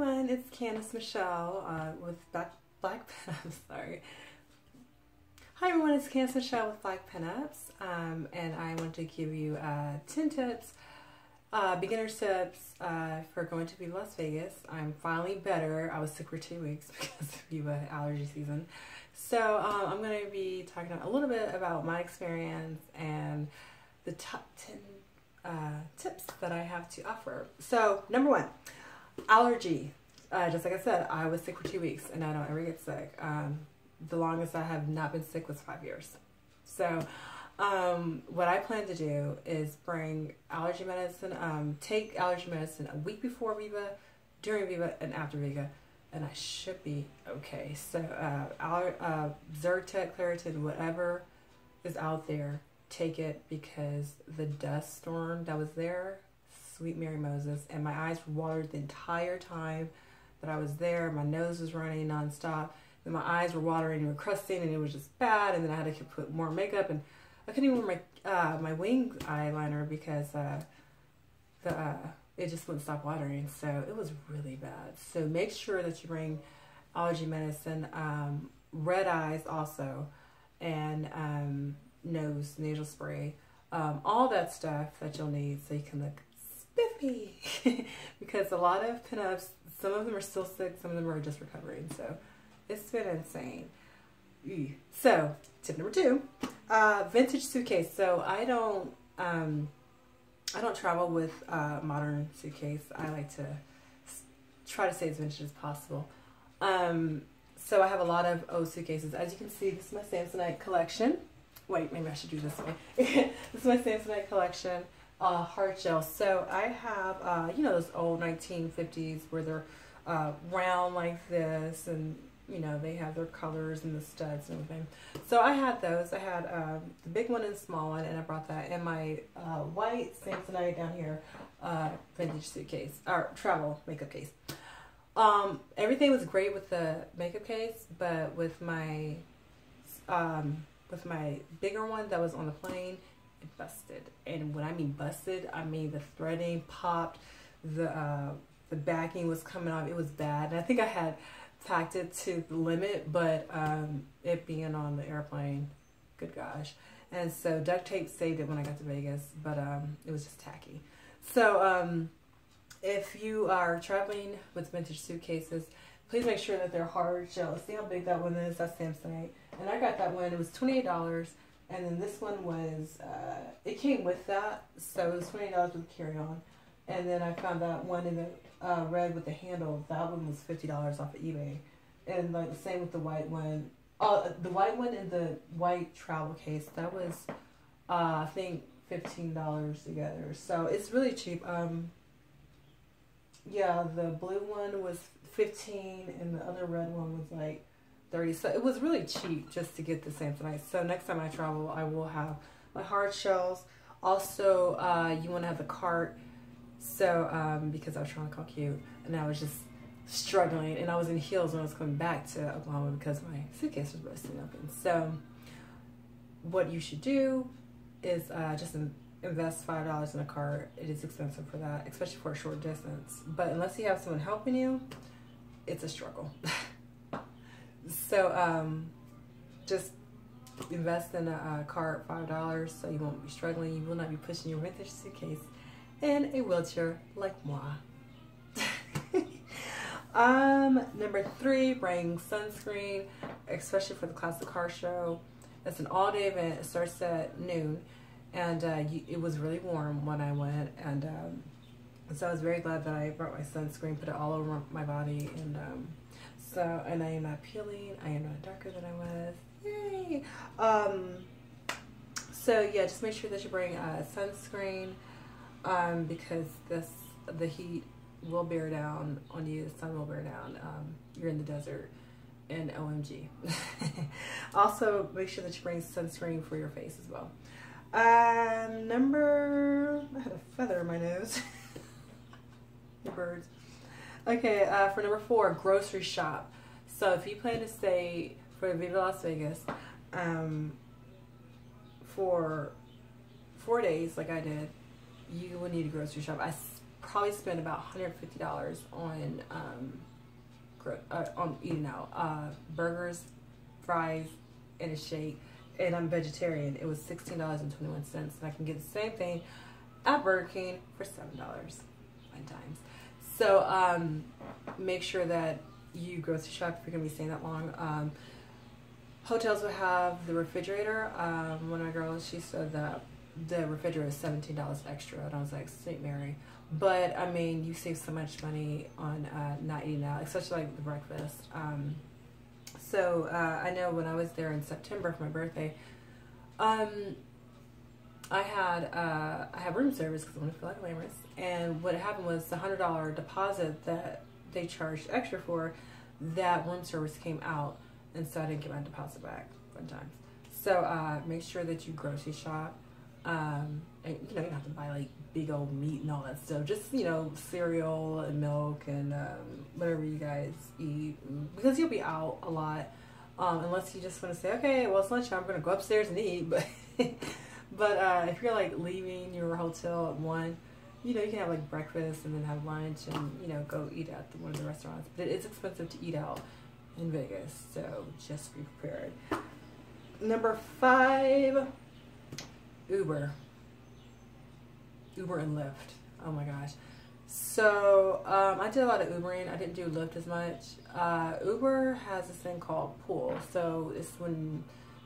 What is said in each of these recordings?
everyone, it's Candace Michelle with Black Pinups. Sorry. Hi everyone, it's Candace Michelle with Black Pinups, and I want to give you 10 tips, beginner tips for going to Viva Las Vegas. I'm finally better. I was sick for 2 weeks because of Viva allergy season. So I'm going to be talking a little bit about my experience and the top 10 tips that I have to offer. So number one, allergy. Just like I said, I was sick for 2 weeks and I don't ever get sick. The longest I have not been sick was 5 years. So what I plan to do is bring allergy medicine, take allergy medicine a week before Viva, during Viva, and after Viva, and I should be okay. So Zyrtec, Claritin, whatever is out there, take it, because the dust storm that was there, sweet Mary Moses, and my eyes were watered the entire time that I was there. My nose was running nonstop, and my eyes were watering and were crusting, and it was just bad. And then I had to put more makeup, and I couldn't even wear my wing eyeliner because it just wouldn't stop watering. So it was really bad. So make sure that you bring allergy medicine, red eyes also, and nasal spray, all that stuff that you'll need so you can look spiffy. Because a lot of pinups, some of them are still sick, some of them are just recovering. So it's been insane. So tip number two, vintage suitcase. So I don't travel with modern suitcase. I like to try to stay as vintage as possible. So I have a lot of old suitcases. As you can see, this is my Samsonite collection. Wait, maybe I should do this way. This is my Samsonite collection, hard gel. So I have, you know, those old 1950s where they're round like this, and you know, they have their colors and the studs and everything. So I had those. I had the big one and the small one, and I brought that in my white Samsonite down here vintage suitcase, or travel makeup case. Everything was great with the makeup case, but with my bigger one that was on the plane, it busted. And when I mean busted, I mean the threading popped, the backing was coming off. It was bad, and I think I had packed it to the limit, but it being on the airplane, good gosh. And so duct tape saved it when I got to Vegas, but it was just tacky. So if you are traveling with vintage suitcases, please make sure that they're hard gel. See how big that one is? That's Samsonite. And I got that one. It was $28. And then this one was, it came with that. So it was $20 with carry-on. And then I found that one in the red with the handle. That one was $50 off of eBay. And like the same with the white one. The white one in the white travel case, that was, I think, $15 together. So it's really cheap. Yeah, the blue one was $15 and the other red one was like $30. So it was really cheap just to get the Samsonite. So next time I travel, I will have my hard shells. Also, you want to have the cart. So because I was trying to look cute, and I was just struggling, and I was in heels when I was coming back to Oklahoma because my suitcase was busting open. So what you should do is just invest $5 in a cart. It is expensive for that, especially for a short distance. But unless you have someone helping you, it's a struggle. So just invest in a cart, $5, so you won't be struggling. You will not be pushing your vintage suitcase in a wheelchair like moi. Number three, bring sunscreen, especially for the Classic Car Show. It's an all-day event. It starts at noon. And it was really warm when I went, and so I was very glad that I brought my sunscreen, put it all over my body, and and I am not peeling, I am not darker than I was, yay! So yeah, just make sure that you bring sunscreen, because the heat will bear down on you, the sun will bear down, you're in the desert, and OMG. Also, make sure that you bring sunscreen for your face as well. I had a feather in my nose. The birds. Okay, for number four, grocery shop. So if you plan to stay for Viva Las Vegas for 4 days like I did, you will need a grocery shop. I probably spent about $150 on eating out. Burgers, fries, and a shake. And I'm vegetarian. It was $16.21, and I can get the same thing at Burger King for $7 1 time. So make sure that you grocery shop if you're gonna be staying that long. Hotels will have the refrigerator. One of my girls, she said that the refrigerator is $17 extra, and I was like, St. Mary. But I mean, you save so much money on not eating out, especially like the breakfast. So I know when I was there in September for my birthday, I had room service because I want to feel like glamorous. And what happened was the $100 deposit that they charged extra for, that room service came out, and so I didn't get my deposit back 1 time. So make sure that you grocery shop. And you know, you don't have to buy like big old meat and all that stuff. Just, you know, cereal and milk and whatever you guys eat, because you'll be out a lot. Unless you just want to say, okay, well, it's lunchtime, I'm going to go upstairs and eat. But but if you're like leaving your hotel at 1, you know, you can have like breakfast and then have lunch and, you know, go eat at one of the restaurants. But it's expensive to eat out in Vegas, so just be prepared. Number 5, Uber and Lyft. Oh my gosh. So I did a lot of Ubering. I didn't do Lyft as much. Uber has this thing called pool. So it's when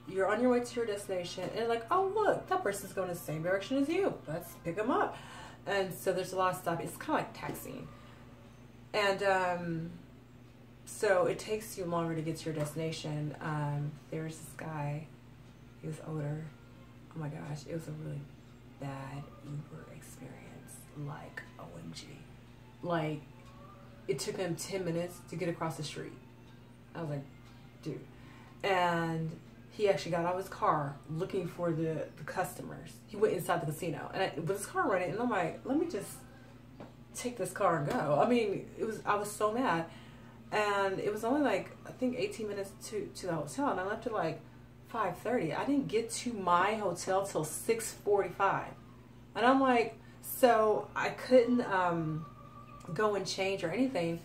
you're on your way to your destination and like, oh look, that person's going in the same direction as you. Let's pick them up. And so there's a lot of stuff. It's kind of like taxiing. And so it takes you longer to get to your destination. There's this guy. He was older. Oh my gosh, it was a really bad Uber experience. Like, OMG. Like, it took him 10 minutes to get across the street. I was like, dude. And he actually got out of his car looking for the customers. He went inside the casino. And with his car running, and I'm like, let me just take this car and go. I mean, I was so mad. And it was only like, I think 18 minutes to the hotel. And I left at like 5:30. I didn't get to my hotel till 6:45. And I'm like, so I couldn't go and change or anything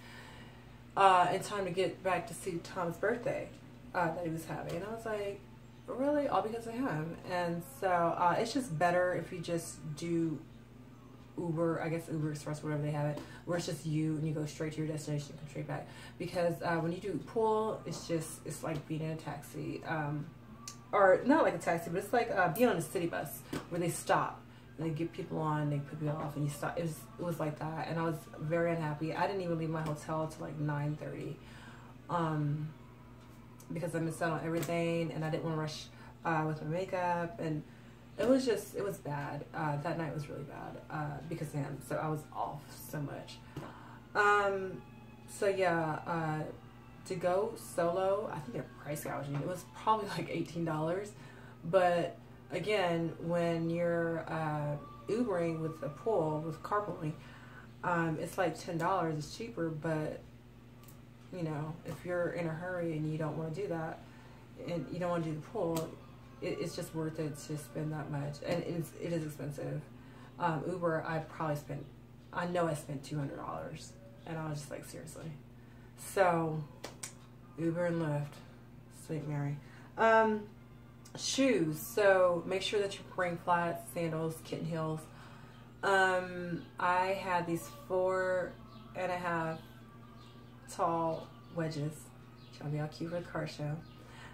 in time to get back to see Tom's birthday that he was having. And I was like, really? All because of him? And so it's just better if you just do Uber, I guess Uber Express, whatever they have it, where it's just you and you go straight to your destination and come straight back. Because when you do pool, it's like being in a taxi. Or not like a taxi, but it's like being on a city bus where they stop and they get people on, they put people off, and you stop. It was like that, and I was very unhappy. I didn't even leave my hotel till like 9:30, because I missed out on everything, and I didn't want to rush with my makeup, and it was bad. That night was really bad because of him. So I was off so much. So yeah. To go solo, I think they're price gouging. It was probably like $18. But again, when you're Ubering with a pool, with carpooling, it's like $10. It's cheaper, but you know, if you're in a hurry and you don't want to do that, and you don't want to do the pool, it's just worth it to spend that much. And it is expensive. Uber, I know I spent $200, and I was just like, seriously. So, Uber and Lyft, Sweet Mary. Shoes. So make sure that you bring flats, sandals, kitten heels. I had these 4.5 tall wedges, trying to be all cute for the car show.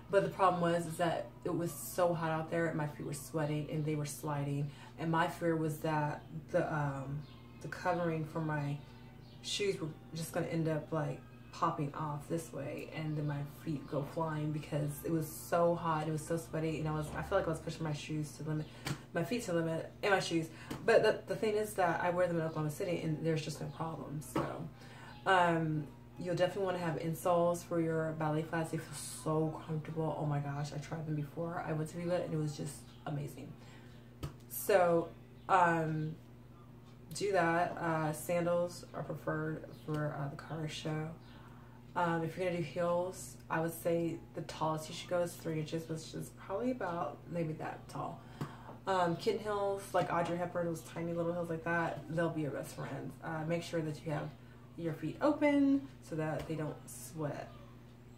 But the problem was that it was so hot out there, and my feet were sweating and they were sliding. And my fear was that the covering for my shoes were just going to end up like popping off this way, and then my feet go flying because it was so hot, it was so sweaty, and I feel like I was pushing my feet to the limit, and my shoes. But the thing is that I wear them in Oklahoma City, and there's just no problem. So you'll definitely want to have insoles for your ballet flats. They feel so comfortable. Oh my gosh, I tried them before I went to Viva, and it was just amazing. So do that. Sandals are preferred for the car show. If you're gonna do heels, I would say the tallest you should go is 3 inches, which is probably about maybe that tall. Kitten heels, like Audrey Hepburn, those tiny little heels like that, they'll be your best friends. Make sure that you have your feet open so that they don't sweat,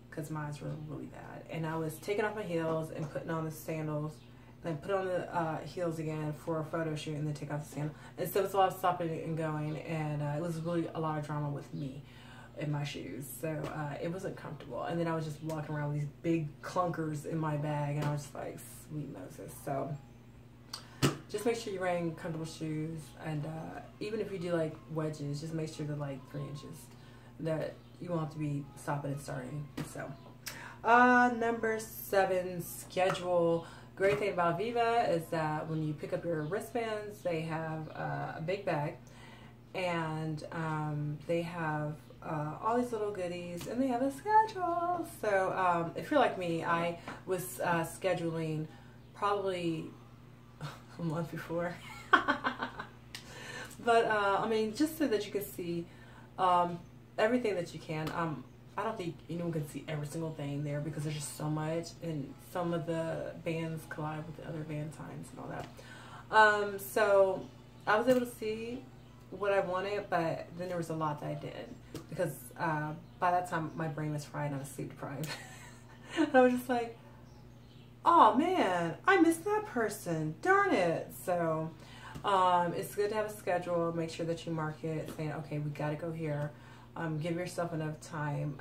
because mine's really bad. And I was taking off my heels and putting on the sandals, and then put on the heels again for a photo shoot, and then take off the sandal. And so it's a lot of stopping and going, and it was really a lot of drama with me in my shoes, so it wasn't comfortable. And then I was just walking around with these big clunkers in my bag, and I was just like, sweet Moses. So just make sure you're wearing comfortable shoes, and even if you do like wedges, just make sure they're like 3 inches, that you won't have to be stopping and starting. So number 7, schedule. Great thing about Viva is that when you pick up your wristbands, they have a big bag, and they have all these little goodies, and they have a schedule. So if you're like me, I was scheduling probably a month before. But I mean, just so that you can see everything that you can. I don't think anyone can see every single thing there, because there's just so much, and some of the bands collide with the other band times and all that. So I was able to see what I wanted, but then there was a lot that I didn't, because by that time my brain was fried and I was sleep deprived. And I was just like, oh man, I missed that person, darn it. So it's good to have a schedule. Make sure that you mark it, saying, okay, we got to go here. Give yourself enough time.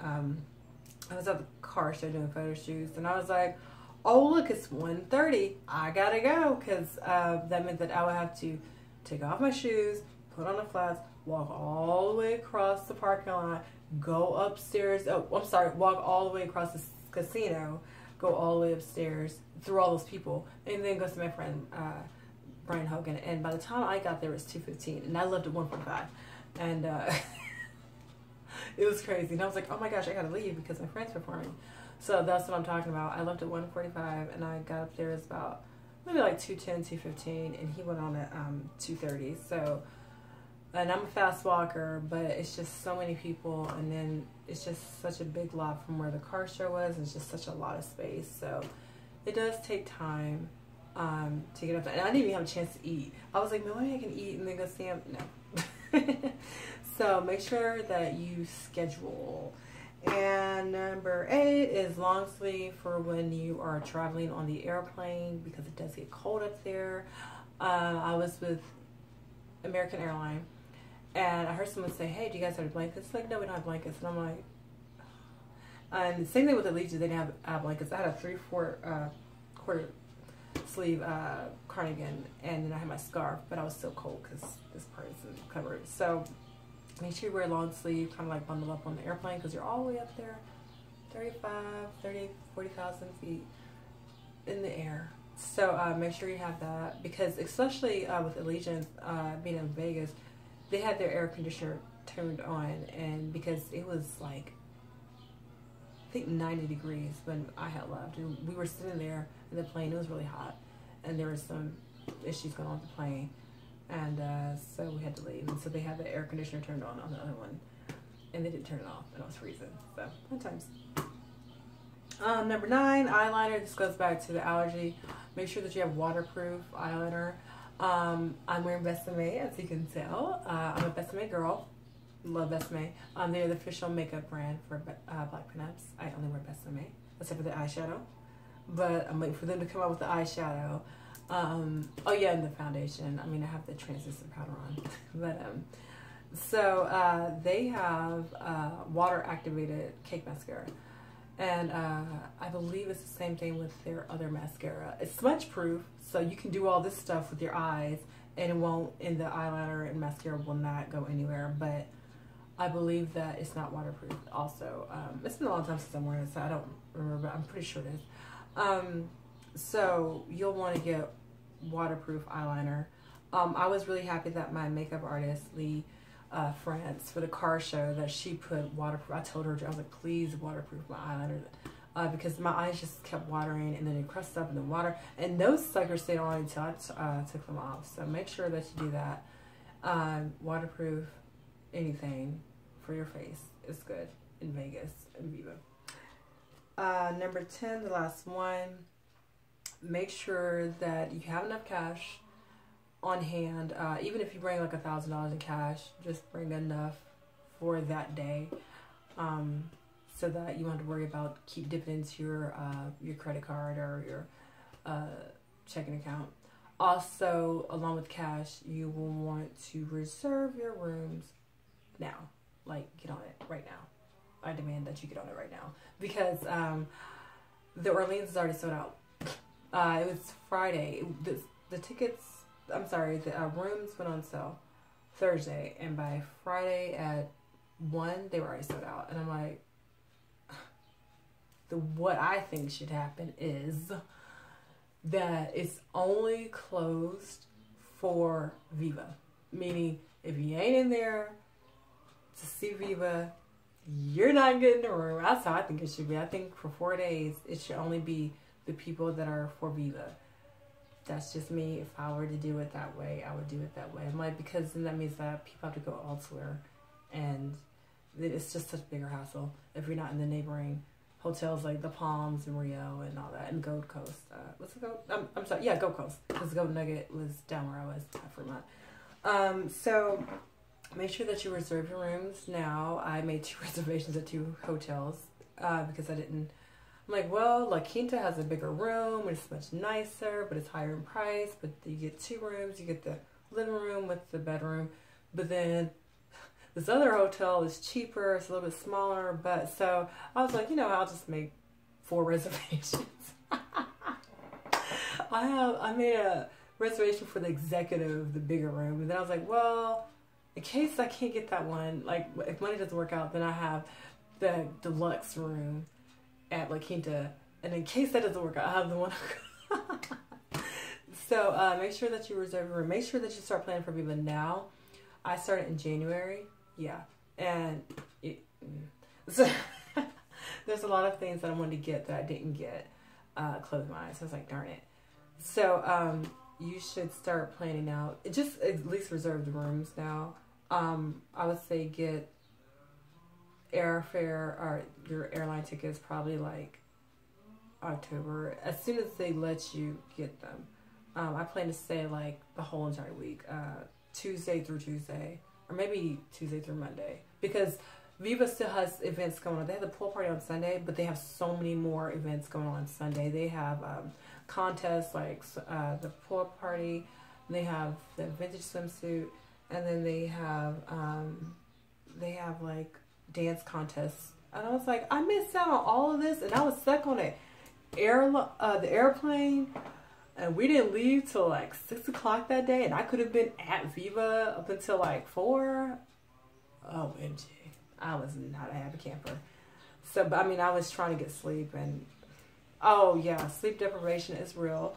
I was at the car show doing photo shoots, and I was like, oh look, it's 1:30, I gotta go, because that meant that I would have to take off my shoes, put on the flats, walk all the way across the parking lot, go upstairs, walk all the way across the casino, go all the way upstairs through all those people, and then go to my friend Brian Hogan. And by the time I got there, it was 2:15, and I left at 1:45, and it was crazy. And I was like, oh my gosh, I gotta leave because my friend's performing. So that's what I'm talking about. I left at 1:45, and I got up there, it's about maybe like 2:10, 2:15, and he went on at 2:30. So, and I'm a fast walker, but it's just so many people, and then it's just such a big lot from where the car show was. It's just such a lot of space. So it does take time to get up there. And I didn't even have a chance to eat. I was like, no way I can eat and then go see him. No. So make sure that you schedule. And number 8 is long sleeve for when you are traveling on the airplane, because it does get cold up there. I was with American Airlines, and I heard someone say, hey, do you guys have blankets? Like, no, we don't have blankets. And I'm like, and same thing with Allergy, they didn't have blankets. I had a 3/4 sleeve cardigan, and then I had my scarf, but I was still cold because this part isn't covered. So make sure you wear long sleeve, kind of like bundle up on the airplane, because you're all the way up there, 40,000 feet in the air. So make sure you have that, because especially with Allegiant being in Vegas, they had their air conditioner turned on, and because it was like, I think 90 degrees when I had left, and we were sitting there in the plane. It was really hot, and there were some issues going on with the plane, and so we had to leave. And so they had the air conditioner turned on the other one, and they didn't turn it off, and I was freezing. So fun times. Number 9, eyeliner. This goes back to the Allergy. Make sure that you have waterproof eyeliner. I'm wearing Besame, as you can tell. I'm a Besame girl. Love Besame. They're the official makeup brand for black pinups. I only wear Besame, except for the eyeshadow. But I'm waiting for them to come out with the eyeshadow. Oh yeah, and the foundation. I mean, I have the translucent powder on. But so they have water activated cake mascara. And I believe it's the same thing with their other mascara. It's smudge proof, so you can do all this stuff with your eyes, and it won't, and the eyeliner and mascara will not go anywhere. But I believe that it's not waterproof also. It's been a long time since I'm wearing it, so I don't remember, but I'm pretty sure it is. So you'll want to get waterproof eyeliner. I was really happy that my makeup artist, Lee France, for the car show, that she put waterproof. I told her, I was like, please waterproof my eyeliner, because my eyes just kept watering, and then it crusted up in the water, and those suckers stayed on until I took them off. So make sure that you do that. Waterproof anything for your face is good in Vegas and Viva. Number 10, the last one, make sure that you have enough cash on hand. Even if you bring like $1,000 in cash, just bring enough for that day, so that you don't have to worry about keep dipping into your credit card or your checking account. Also, along with cash, you will want to reserve your rooms now. Like, get on it right now. I demand that you get on it right now, because the Orleans is already sold out. It was Friday. The tickets, I'm sorry, the rooms went on sale Thursday, and by Friday at 1, they were already sold out. And I'm like, what I think should happen is that it's only closed for Viva. Meaning, if you ain't in there to see Viva, you're not getting a room. That's how I think it should be. I think for 4 days, it should only be the people that are for Viva. That's just me. If I were to do it that way, I would do it that way. I'm like, because then that means that people have to go elsewhere, and it's just such a bigger hassle if you're not in the neighboring hotels like the Palms and Rio and all that, and Gold Coast. What's it called? I'm sorry, yeah, Gold Coast, because Gold Nugget was down where I was at Fremont. So make sure that you reserve your rooms now. I made 2 reservations at 2 hotels because I didn't. I'm like, well, La Quinta has a bigger room, and it's much nicer, but it's higher in price. But you get 2 rooms. You get the living room with the bedroom, but then this other hotel is cheaper. It's a little bit smaller, but so I was like, I'll just make 4 reservations. I made a reservation for the executive, the bigger room, and then I was like, well, in case I can't get that one, like if money doesn't work out, then I have the deluxe room at La Quinta, and in case that doesn't work out, I have the one. So make sure that you reserve your room. Make sure that you start planning for Viva now. I started in January. Yeah, and so there's a lot of things that I wanted to get that I didn't get clothing wise. So I was like, darn it. So you should start planning out. Just at least reserve the rooms now. I would say get airfare or your airline tickets probably like October, as soon as they let you get them. I plan to stay like the whole entire week, Tuesday through Tuesday. Or maybe Tuesday through Monday, because Viva still has events going on. They have the pool party on Sunday, but they have so many more events going on Sunday. They have contests like the pool party, and they have the vintage swimsuit, and then they have like dance contests. And I was like, I missed out on all of this, and I was stuck on the airplane. And we didn't leave till like 6 o'clock that day, and I could have been at Viva up until like 4. OMG. I was not a happy camper. So, but I mean, I was trying to get sleep, and oh yeah, sleep deprivation is real.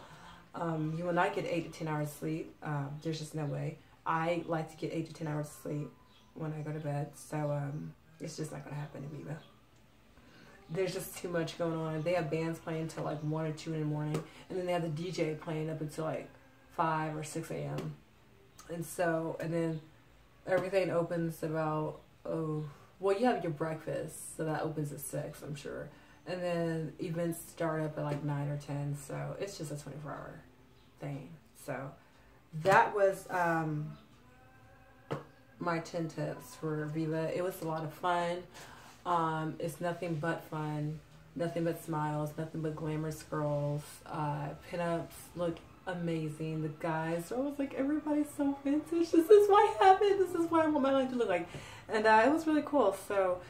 You will not get 8 to 10 hours sleep. There's just no way. I like to get 8 to 10 hours of sleep when I go to bed, so it's just not going to happen in Viva. There's just too much going on. They have bands playing till like 1 or 2 in the morning, and then they have the DJ playing up until like 5 or 6 a.m. And then everything opens about, well, you have your breakfast, so that opens at 6, I'm sure. And then events start up at like 9 or 10, so it's just a 24-hour thing. So that was my 10 tips for Viva. It was a lot of fun. It's nothing but fun, nothing but smiles, nothing but glamorous girls. Pinups look amazing. The guys, I was like, everybody's so vintage. This is why I have it. This is what I want my life to look like. And it was really cool. So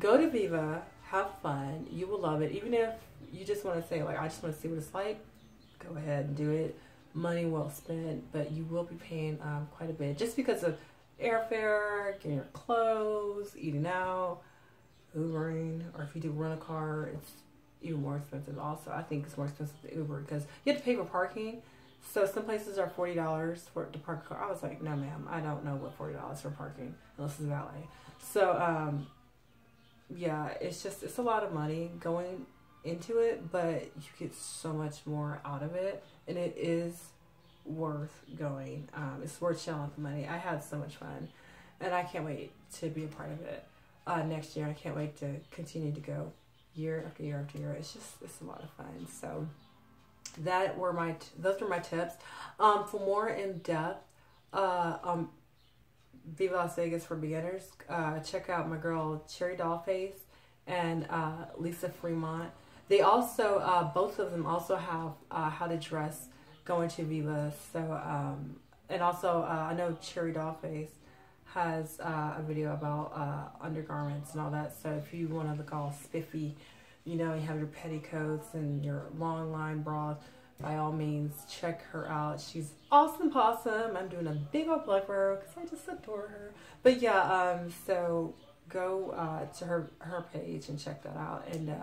go to Viva, have fun. You will love it. Even if you just want to say, like, I just want to see what it's like, go ahead and do it. Money well spent, but you will be paying quite a bit just because of airfare, getting your clothes, eating out, Ubering, or if you do rent a car, it's even more expensive. Also, I think it's more expensive to Uber because you have to pay for parking. So some places are $40 to park a car. I was like, no, ma'am, I don't know what $40 for parking unless it's valet. So yeah, it's a lot of money going into it, but you get so much more out of it, and it is worth going. It's worth shelling out the money. I had so much fun, and I can't wait to be a part of it next year. I can't wait to continue to go year after year after year. It's a lot of fun. So those were my tips. For more in depth, Viva Las Vegas for beginners, check out my girl Cherry Dollface and Lisa Fremont. They also, both of them also have how to dress going to Viva. So, and also I know Cherry Dollface has a video about undergarments and all that. So if you want to look all spiffy, you know, you have your petticoats and your long line bras, by all means, check her out. She's awesome possum. I'm doing a big old plug for her because I just adore her. But yeah, so go to her page and check that out. And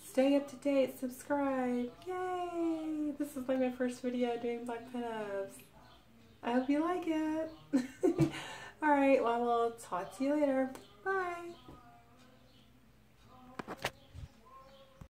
stay up to date. Subscribe. Yay! This is like my first video doing black pinups. I hope you like it. Alright, well, I will talk to you later. Bye.